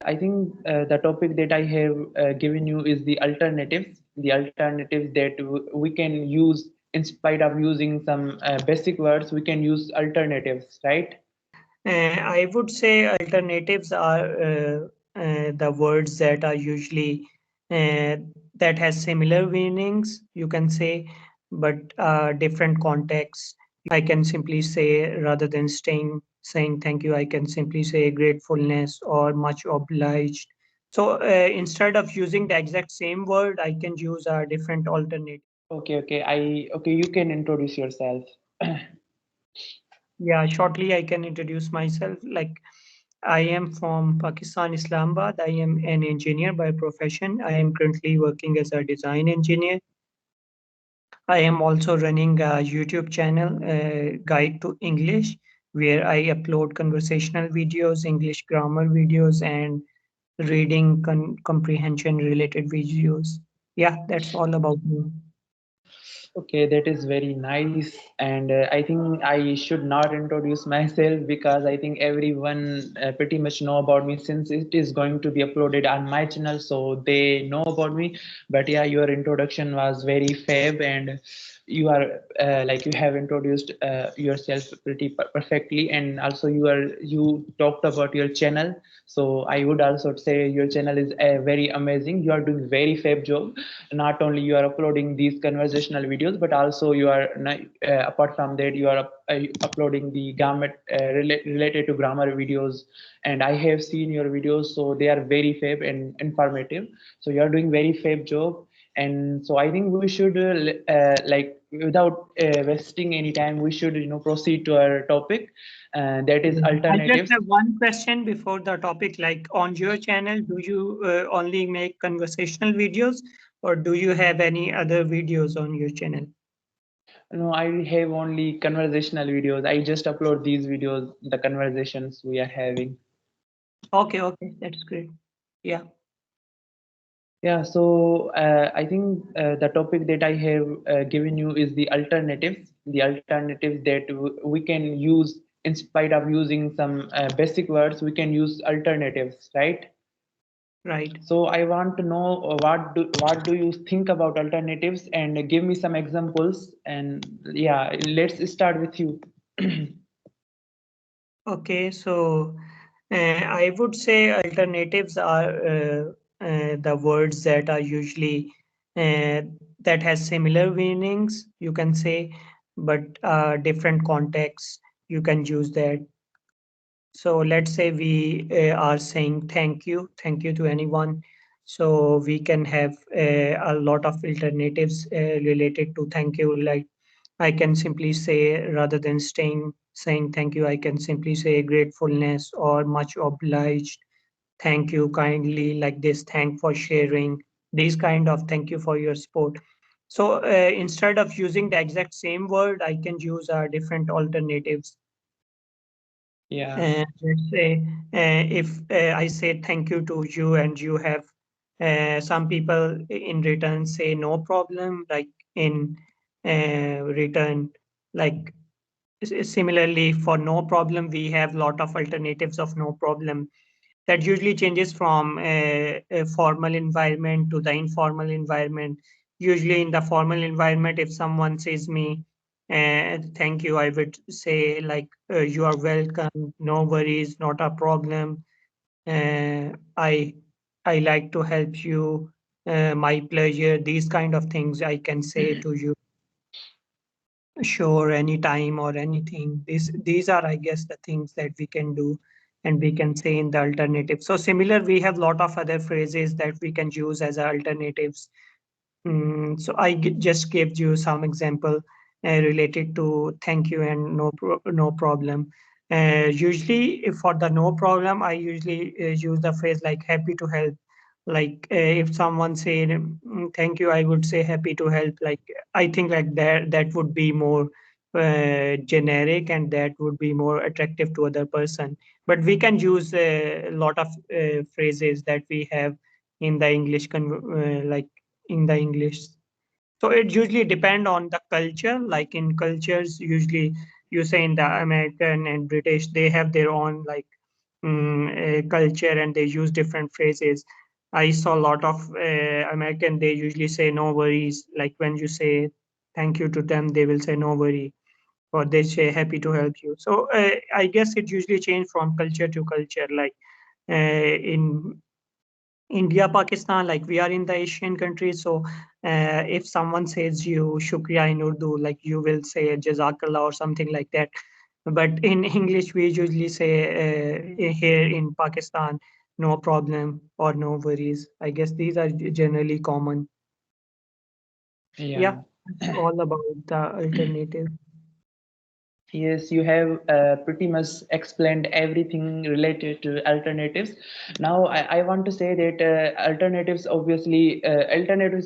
I think the topic that I have given you is the alternatives that we can use in spite of using some basic words, we can use alternatives, right? I would say alternatives are the words that are usually uh, that has similar meanings, you can say, but different contexts. I can simply say rather than saying thank you, I can simply say gratefulness or much obliged. So instead of using the exact same word, I can use a different alternative. Okay, you can introduce yourself. Yeah, shortly I can introduce myself. Like I am from Pakistan, Islamabad. I am an engineer by profession. I am currently working as a design engineer. I am also running a YouTube channel, Guide to English, where I upload conversational videos, English grammar videos, and reading comprehension related videos. Yeah, that's all about me. Okay, that is very nice. And I think I should not introduce myself because I think everyone pretty much know about me since it is going to be uploaded on my channel, so they know about me. But yeah, your introduction was very fab, and you are like you have introduced yourself pretty perfectly, and also you talked about your channel. So I would also say your channel is very amazing. You are doing very fab job. Not only you are uploading these conversational videos, but also you are apart from that you are uploading the grammar related to grammar videos, and I have seen your videos, so they are very fab and informative. So you are doing very fab job. And so I think we should like without wasting any time, we should proceed to our topic, that is I just alternatives. have one question before the topic. Like on your channel, do you only make conversational videos or do you have any other videos on your channel? No, I have only conversational videos. I just upload these videos, the conversations we are having. Okay, okay, that's great. Yeah. Yeah, so I think the topic that I have given you is the alternatives that we can use in spite of using some basic words, we can use alternatives, right? Right. So I want to know what do you think about alternatives, and give me some examples. And yeah, let's start with you. Okay, so I would say alternatives are the words that are usually uh, that has similar meanings, you can say, but different contexts. You can use that. So let's say we are saying thank you to anyone. So we can have a lot of alternatives related to thank you. Like I can simply say rather than saying thank you, I can simply say gratefulness or much obliged, thank you kindly, like this, thank for sharing, these kind of thank you for your support. So instead of using the exact same word, I can use different alternatives. Yeah. Let's say if I say thank you to you and you have some people in return say no problem, like in return, like similarly for no problem, we have lot of alternatives of no problem that usually changes from a formal environment to the informal environment. Usually in the formal environment, if someone says me, thank you, I would say like, you are welcome, no worries, not a problem. Uh, I I like to help you. My pleasure. These kind of things I can say to you. Sure, anytime or anything. These are, I guess, the things that we can do and we can say in the alternative. So similar, we have lot of other phrases that we can use as alternatives. So I just gave you some example related to thank you and no problem. Usually, for the no problem, I usually use the phrase like happy to help. Like if someone said thank you, I would say happy to help. Like I think like that would be more generic and that would be more attractive to other person. But we can use a lot of phrases that we have in the English, like in the English. So it usually depend on the culture. Like in cultures, usually you say in the American and British, they have their own like culture, and they use different phrases. I saw a lot of American, they usually say no worries. Like when you say thank you to them, they will say no worry, or they say happy to help you. So I guess it usually changed from culture to culture. Like in India, Pakistan, like we are in the Asian countries. So if someone says you shukriya in Urdu, like you will say jazakallah or something like that. But in English, we usually say here in Pakistan, no problem or no worries. I guess these are generally common. Yeah, Yeah. all about the alternative. Yes, you have pretty much explained everything related to alternatives. Now, I want to say that alternatives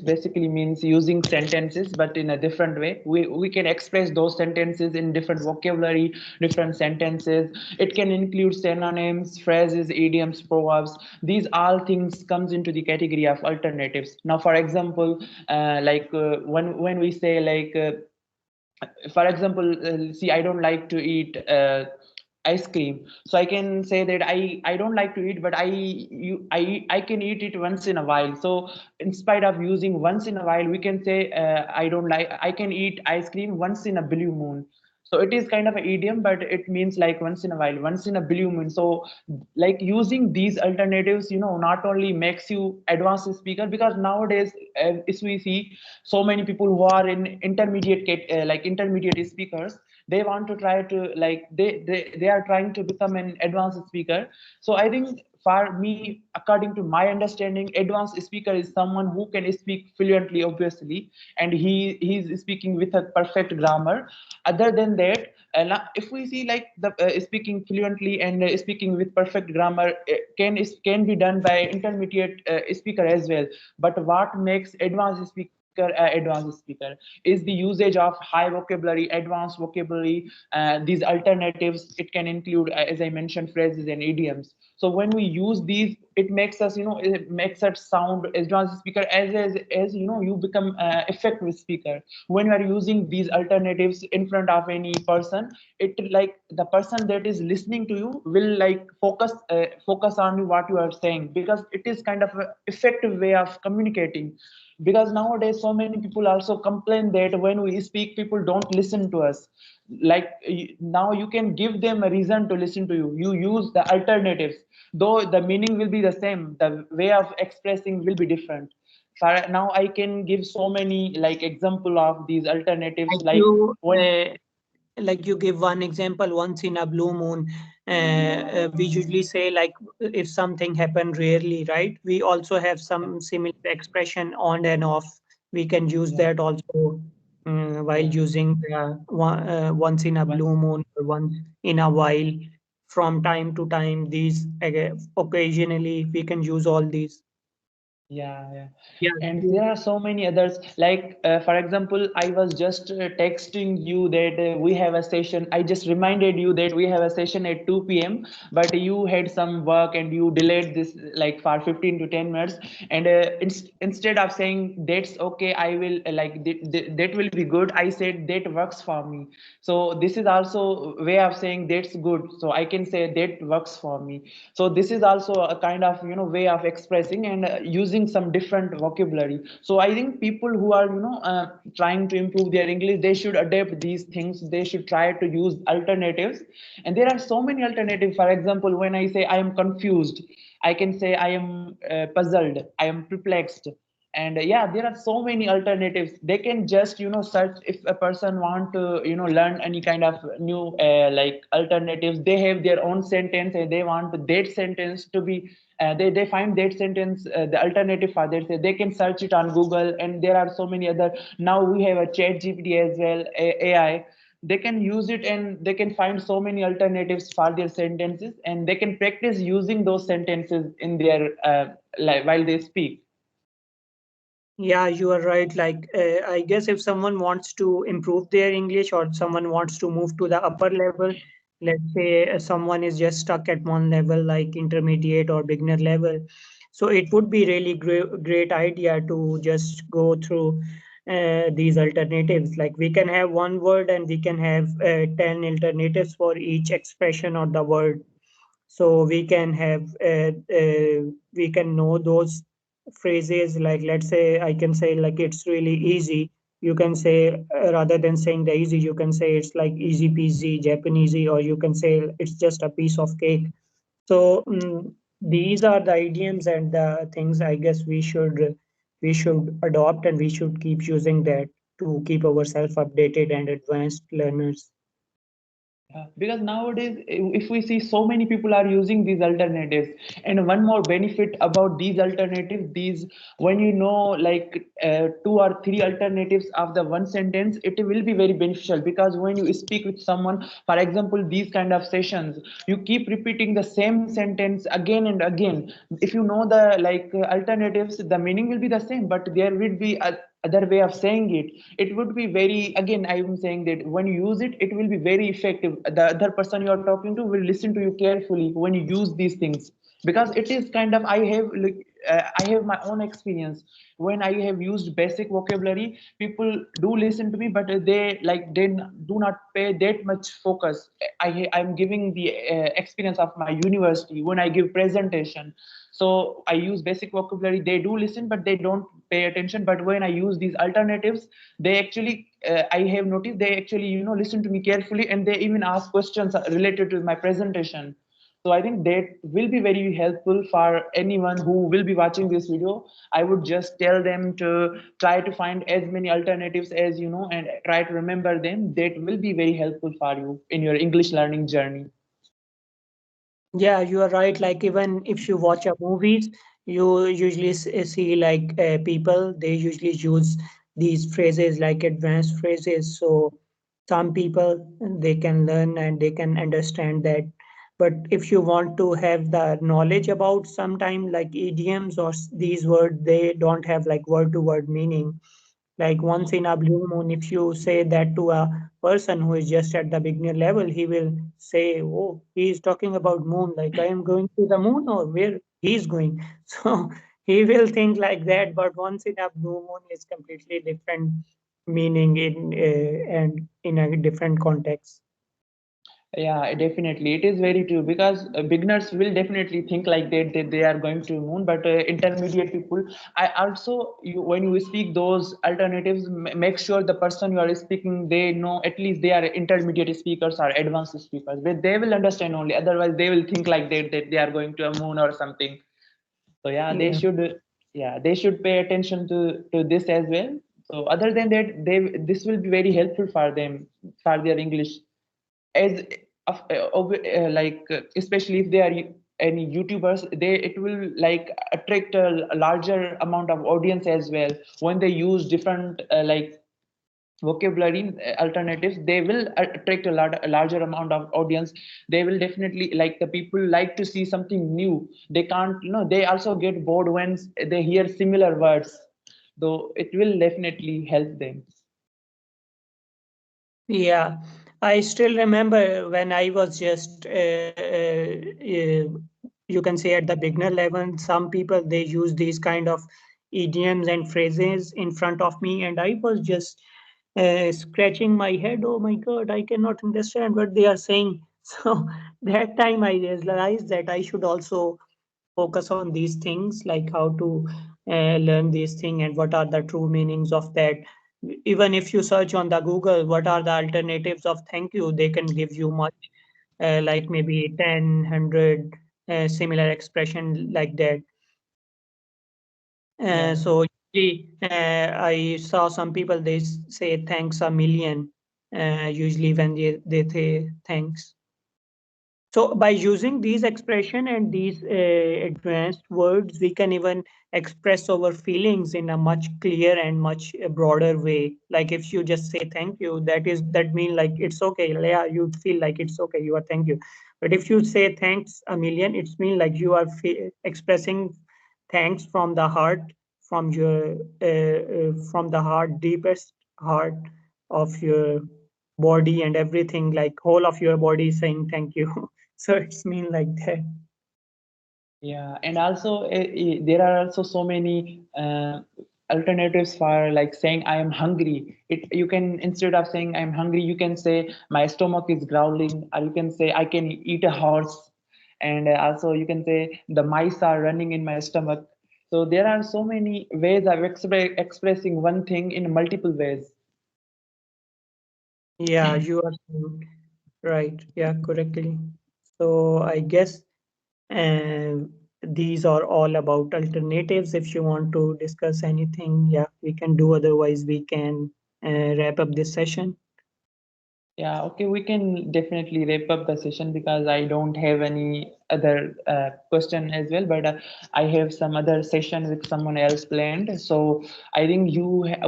basically means using sentences, but in a different way. We can express those sentences in different vocabulary, different sentences. It can include synonyms, phrases, idioms, proverbs. These all things comes into the category of alternatives. Now, for example, when we say for example, see, I don't like to eat ice cream, so I can say that I don't like to eat, but I can eat it once in a while. So in spite of using once in a while, we can say I don't like I can eat ice cream once in a blue moon. So it is kind of an idiom, but it means like once in a while, once in a blue moon. So like using these alternatives, not only makes you advanced speaker, because nowadays, if we see so many people who are in intermediate speakers, they want to try to like they are trying to become an advanced speaker. So I think, for me, according to my understanding, advanced speaker is someone who can speak fluently, obviously, and he's speaking with a perfect grammar. Other than that, if we see like the speaking fluently and speaking with perfect grammar can be done by intermediate speaker as well. But what makes advanced speaker is the usage of high vocabulary, advanced vocabulary, these alternatives. It can include, as I mentioned, phrases and idioms. So when we use these, it makes us sound advanced speaker, as you become effective speaker when you are using these alternatives in front of any person. It like the person that is listening to you will like focus on what you are saying, because it is kind of an effective way of communicating. Because nowadays so many people also complain that when we speak, people don't listen to us. Now you can give them a reason to listen to you. You use the alternatives, though the meaning will be the same, the way of expressing will be different. Now I can give so many like example of these alternatives, Like like you, when. like you give one example, once in a blue moon. We usually say like if something happened rarely, right? We also have some similar expression on and off. We can use Yeah, that also while yeah. using once in a Once. blue moon or once in a while. From time to time, these occasionally we can use all these. Yeah, yeah. Yeah. And there are so many others. Like, for example, I was just texting you that we have a session. I just reminded you that we have a session at 2 p.m., but you had some work and you delayed this like for 15 to 10 minutes. And instead of saying that's okay, I will that will be good, I said that works for me. So this is also a way of saying that's good. So I can say that works for me. So this is also a kind of way of expressing and using some different vocabulary. So I think people who are trying to improve their English, they should adapt these things. They should try to use alternatives. And there are so many alternatives. For example, when I say I am confused, I can say I am puzzled, I am perplexed. And yeah, there are so many alternatives. They can just search. If a person want to learn any kind of new alternatives, they have their own sentence and they want that sentence to be they find that sentence, the alternative for that, they can search it on Google. And there are so many other. Now we have a chat GPT as well, AI. They can use it and they can find so many alternatives for their sentences, and they can practice using those sentences in their while they speak. Yeah, you are right. Like, I guess if someone wants to improve their English or someone wants to move to the upper level, let's say someone is just stuck at one level, like intermediate or beginner level. So it would be really great idea to just go through these alternatives. Like we can have one word and we can have 10 alternatives for each expression or the word. So we can have we can know those phrases, like let's say I can say like it's really easy. You can say rather than saying the easy, you can say it's like easy peasy Japanesey, or you can say it's just a piece of cake. So these are the idioms and the things I guess we should adopt, and we should keep using that to keep ourselves updated and advanced learners. Yeah, because nowadays, if we see so many people are using these alternatives, and one more benefit about these alternatives, these when you know like two or three alternatives of the one sentence, it will be very beneficial because when you speak with someone, for example, these kind of sessions, you keep repeating the same sentence again and again. If you know the like alternatives, the meaning will be the same, but there will be a other way of saying it would be very, again I am saying that when you use it, it will be very effective. The other person you are talking to will listen to you carefully when you use these things, because it is kind of, I have like I have my own experience. When I have used basic vocabulary, people do listen to me, but they do not pay that much focus. I'm giving the experience of my university when I give presentation. So I use basic vocabulary, they do listen but they don't pay attention. But when I use these alternatives, they actually I have noticed they actually listen to me carefully, and they even ask questions related to my presentation. So I think that will be very helpful for anyone who will be watching this video. I would just tell them to try to find as many alternatives as and try to remember them. That will be very helpful for you in your English learning journey. Yeah, you are right. Like even if you watch a movies, you usually see like people, they usually use these phrases like advanced phrases. So some people they can learn and they can understand that. But if you want to have the knowledge about sometime like idioms or these words, they don't have like word to word meaning. Like once in a blue moon, if you say that to a person who is just at the beginner level, he will say, "Oh, he is talking about moon. Like I am going to the moon, or where he is going." So he will think like that. But once in a blue moon is completely different meaning in and in a different context. Yeah, definitely. It is very true because beginners will definitely think like that they are going to moon, but intermediate people, I also when you speak those alternatives, make sure the person you are speaking, they know at least they are intermediate speakers or advanced speakers, but they will understand only. Otherwise, they will think like that they are going to a moon or something. So yeah, they Yeah. should, yeah, they should pay attention to this as well. So other than that, this will be very helpful for them for their English, as like especially if they are any YouTubers, they it will like attract a larger amount of audience as well. When they use different like vocabulary alternatives, they will attract a larger amount of audience. They will definitely, like, the people like to see something new. They can't, they also get bored when they hear similar words, though it will definitely help them. Yeah, I still remember when I was just, you can say at the beginner level, some people they use these kind of idioms and phrases in front of me, and I was just scratching my head. Oh my God, I cannot understand what they are saying. So that time I realized that I should also focus on these things, like how to learn these things and what are the true meanings of that. Even if you search on the Google what are the alternatives of thank you, they can give you much, like maybe 10 100 similar expression like that. Yeah. So usually, I saw some people they say thanks a million, usually when they say thanks. So by using these expression and these advanced words, we can even express our feelings in a much clear and much broader way. Like if you just say thank you, that mean like it's okay. Yeah, you feel like it's okay. You are thank you. But if you say thanks a million, it's mean like you are expressing thanks from the heart, from your from the heart, deepest heart of your body and everything. Like whole of your body is saying thank you. So it's mean like that. Yeah, and also there are also so many alternatives for like saying I am hungry. You can, instead of saying I'm hungry, you can say my stomach is growling, or you can say I can eat a horse. and also you can say the mice are running in my stomach. So there are so many ways of expressing one thing in multiple ways. Yeah, you are saying right. Yeah, correctly. So I guess these are all about alternatives. If you want to discuss anything, yeah, we can do. Otherwise, we can wrap up this session. Yeah, okay, we can definitely wrap up the session because I don't have any other question as well, but I have some other session with someone else planned. So I think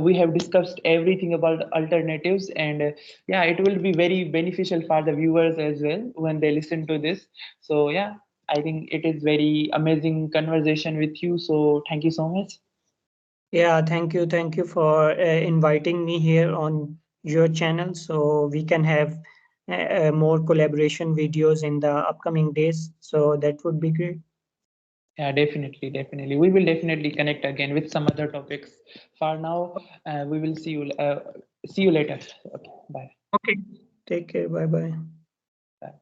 we have discussed everything about alternatives, and yeah, it will be very beneficial for the viewers as well when they listen to this. So yeah, I think it is very amazing conversation with you. So thank you so much. Yeah, thank you. Thank you for inviting me here on your channel so we can have more collaboration videos in the upcoming days. So that would be great. Yeah, definitely, definitely. We will definitely connect again with some other topics. For now, we will see you later. Okay, bye. Okay. Take care. Bye bye. Bye.